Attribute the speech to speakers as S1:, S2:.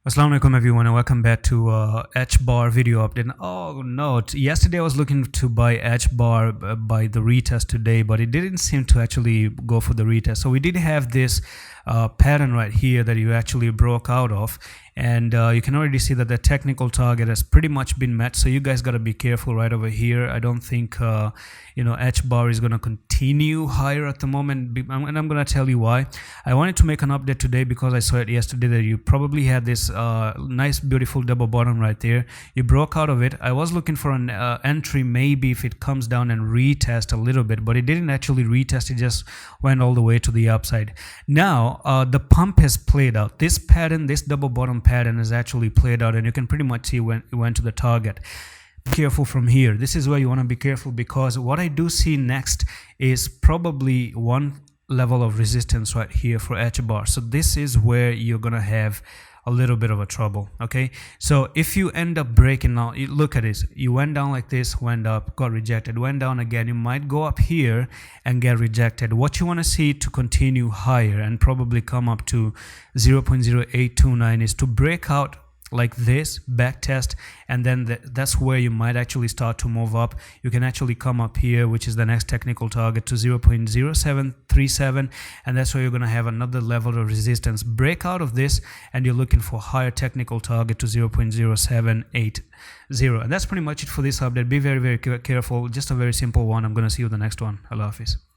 S1: Assalamu alaikum everyone and welcome back to Hbar video update. Oh no, yesterday I was looking to buy Hbar by the retest today, but it didn't seem to actually go for the retest. So we did have this pattern right here that you actually broke out of, and you can already see that the technical target has pretty much been met. So you guys got to be careful right over here. I don't think Hbar is going to continue higher at the moment, and I'm going to tell you why. I wanted to make an update today because I saw it yesterday that you probably had this nice beautiful double bottom right there. You broke out of it. I was looking for an entry maybe if it comes down and retest a little bit, but it didn't actually retest. It just went all the way to the upside. Now the pump has played out. This pattern, this double bottom pattern has actually played out, and you can pretty much see when it went to the target. Be careful from here. This is where you want to be careful, because what I do see next is probably one level of resistance right here for Hbar. So this is where you're gonna have a little bit of a trouble. Okay, so if you end up breaking now, look at this, you went down like this, went up, got rejected, went down again, you might go up here and get rejected. What you want to see to continue higher and probably come up to 0.0829 is to break out like this, back test, and then that's where you might actually start to move up. You can actually come up here, which is the next technical target, to 0.0737, and that's where you're going to have another level of resistance. Break out of this and you're looking for higher technical target to 0.0780, and that's pretty much it for this update. Be very careful. Just a very simple one. I'm going to see you in the next one. Allah Hafiz.